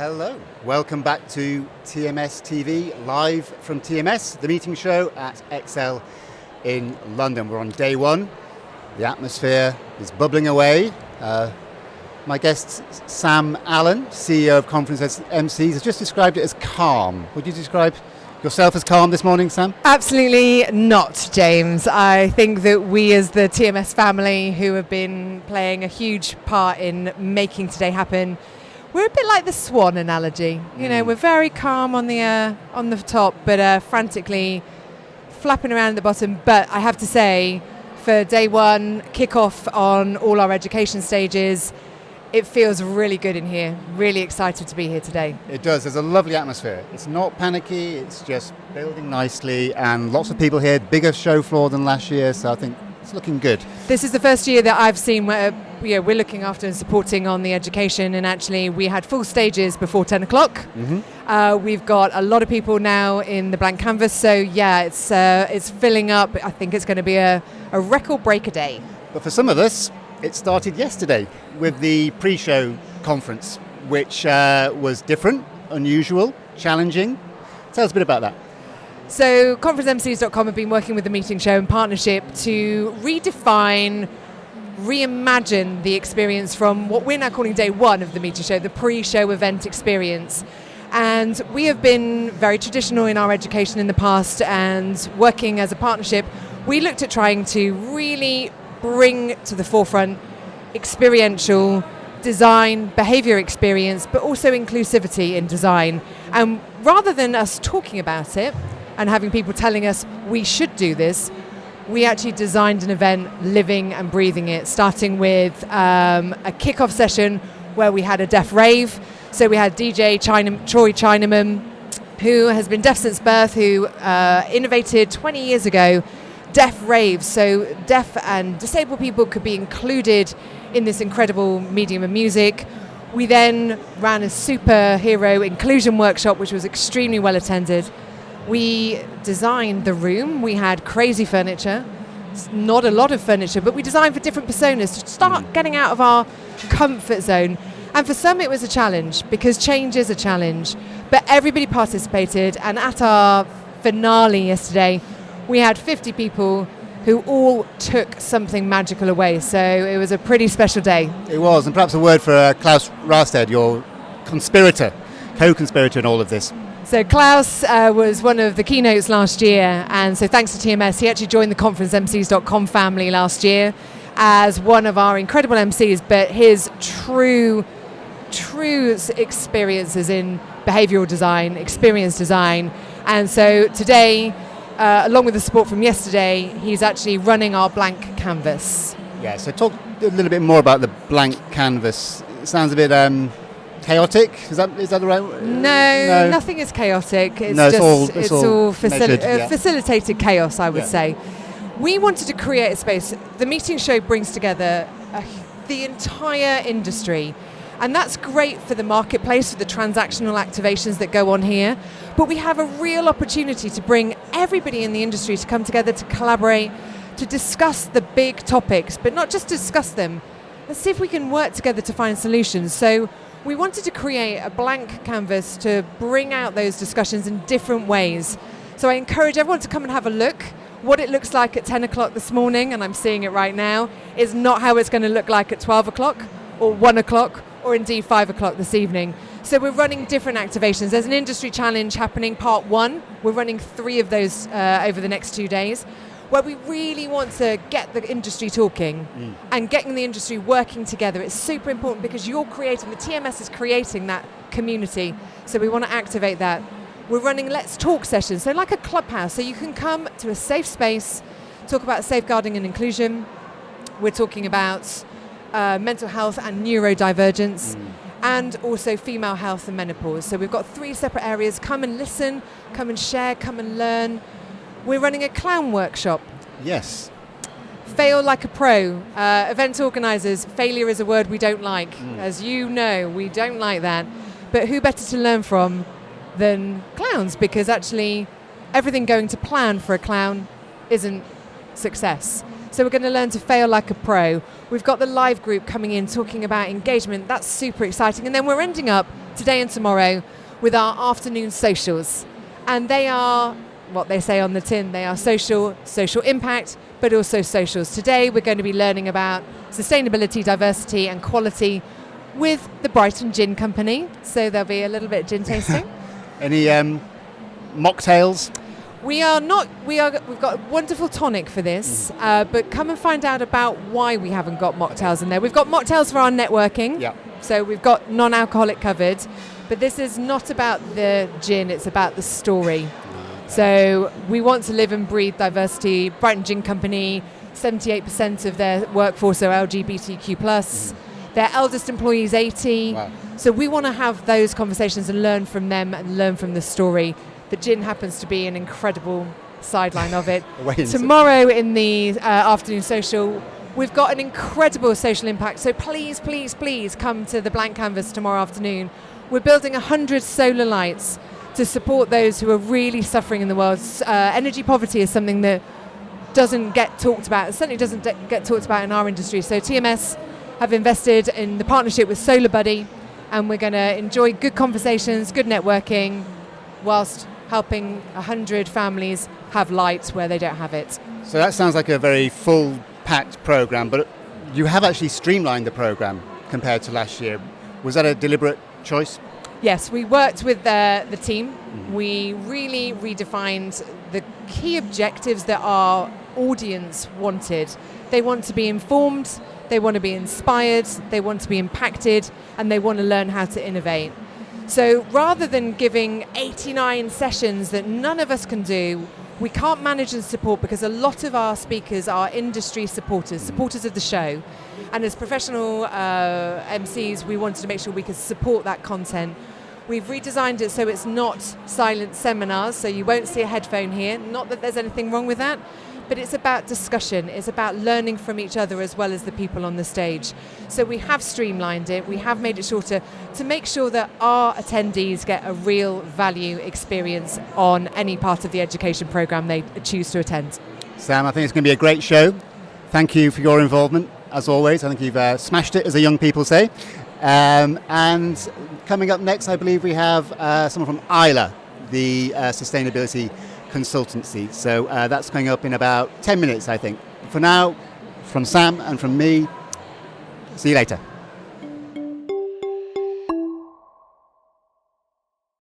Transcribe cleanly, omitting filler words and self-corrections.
Hello. Welcome back to TMS TV, live from TMS, the meeting show at XL in London. We're on day one. The atmosphere is bubbling away. My guest, Samme Allen, CEO of Conference MCs, has just described it as calm. Would you describe yourself as calm this morning, Sam? Absolutely not, James. I think that we as the TMS family who have been playing a huge part in making today happen, we're a bit like the swan analogy. You know, we're very calm on the top, but frantically flapping around at the bottom. But I have to say, for day one, kick-off on all our education stages, it feels really good in here. Really excited to be here today. It does. There's a lovely atmosphere. It's not panicky. It's just building nicely, and lots of people here. Bigger show floor than last year, so I think it's looking good. This is the first year that I've seen where we're looking after and supporting on the education, and actually we had full stages before 10 o'clock. Mm-hmm. We've got a lot of people now in the blank canvas, so yeah, it's filling up. I think it's going to be a record breaker day. But for some of us, it started yesterday with the pre-show conference, which was different, unusual, challenging. Tell us a bit about that. So conferencemcs.com have been working with the meeting show in partnership to redefine, reimagine the experience from what we're now calling day one of the meeting show, the pre-show event experience. And we have been very traditional in our education in the past, and working as a partnership, we looked at trying to really bring to the forefront experiential design, behavior experience, but also inclusivity in design. And rather than us talking about it and having people telling us we should do this, we actually designed an event living and breathing it, starting with a kick-off session where we had a deaf rave. So we had DJ Troy Chinaman, who has been deaf since birth, who innovated 20 years ago deaf raves, so deaf and disabled people could be included in this incredible medium of music. We then ran a superhero inclusion workshop, which was extremely well attended. We designed the room. We had crazy furniture, not a lot of furniture, but we designed for different personas to start getting out of our comfort zone. And for some it was a challenge, because change is a challenge, but everybody participated. And at our finale yesterday, we had 50 people who all took something magical away. So it was a pretty special day. It was, and perhaps a word for Klaus Rasted, your conspirator, co-conspirator in all of this. So Klaus was one of the keynotes last year, and so thanks to TMS, he actually joined the conferencemcs.com family last year as one of our incredible MCs, but his true experiences in behavioral design, experience design. And so today, along with the support from yesterday, he's actually running our blank canvas. Yeah, so talk a little bit more about the blank canvas. It sounds a bit chaotic. Is that the right word? No, nothing is chaotic. It's all facilitated chaos, I would say. We wanted to create a space. The meeting show brings together the entire industry. And that's great for the marketplace, for the transactional activations that go on here. But we have a real opportunity to bring everybody in the industry to come together, to collaborate, to discuss the big topics, but not just discuss them. Let's see if we can work together to find solutions. So we wanted to create a blank canvas to bring out those discussions in different ways. So I encourage everyone to come and have a look. What it looks like at 10 o'clock this morning, and I'm seeing it right now, is not how it's going to look like at 12 o'clock or 1 o'clock or indeed 5 o'clock this evening. So we're running different activations. There's an industry challenge happening, part one. We're running 3 of those over the next 2 days, where we really want to get the industry talking and getting the industry working together. It's super important because the TMS is creating that community. So we want to activate that. We're running Let's Talk sessions, so like a clubhouse. So you can come to a safe space, talk about safeguarding and inclusion. We're talking about mental health and neurodivergence, and also female health and menopause. So we've got 3 separate areas. Come and listen, come and share, come and learn. We're running a clown workshop. Yes. Fail like a pro. Event organisers, failure is a word we don't like. As you know, we don't like that. But who better to learn from than clowns? Because actually everything going to plan for a clown isn't success. So we're going to learn to fail like a pro. We've got the live group coming in talking about engagement. That's super exciting. And then we're ending up today and tomorrow with our afternoon socials. And they are what they say on the tin. They are social impact, but also socials. Today we're going to be learning about sustainability, diversity and quality with the Brighton Gin Company. So there'll be a little bit of gin tasting. Any mocktails? We've got a wonderful tonic for this, but come and find out about why we haven't got mocktails in there. We've got mocktails for our networking. Yeah. So we've got non-alcoholic covered, but this is not about the gin, it's about the story. So we want to live and breathe diversity. Brighton Gin Company, 78% of their workforce are LGBTQ+. Their eldest employee is 80. Wow. So we want to have those conversations and learn from them and learn from the story. The gin happens to be an incredible sideline of it. Tomorrow in the afternoon social, we've got an incredible social impact. So please, please, please come to the blank canvas tomorrow afternoon. We're building 100 solar lights to support those who are really suffering in the world. Energy poverty is something that doesn't get talked about. It certainly doesn't get talked about in our industry. So TMS have invested in the partnership with Solar Buddy, and we're going to enjoy good conversations, good networking, whilst helping 100 families have light where they don't have it. So that sounds like a very full-packed program, but you have actually streamlined the program compared to last year. Was that a deliberate choice? Yes, we worked with the team. We really redefined the key objectives that our audience wanted. They want to be informed, they want to be inspired, they want to be impacted, and they want to learn how to innovate. So rather than giving 89 sessions that none of us can do, we can't manage and support because a lot of our speakers are industry supporters of the show. And as professional MCs, we wanted to make sure we could support that content. We've redesigned it so it's not silent seminars, so you won't see a headphone here. Not that there's anything wrong with that, but it's about discussion. It's about learning from each other as well as the people on the stage. So we have streamlined it. We have made it shorter to make sure that our attendees get a real value experience on any part of the education program they choose to attend. Sam, I think it's going to be a great show. Thank you for your involvement, as always. I think you've smashed it, as the young people say. And coming up next, I believe we have someone from Isla, the sustainability consultancy. So that's coming up in about 10 minutes, I think. For now, from Sam and from me, see you later.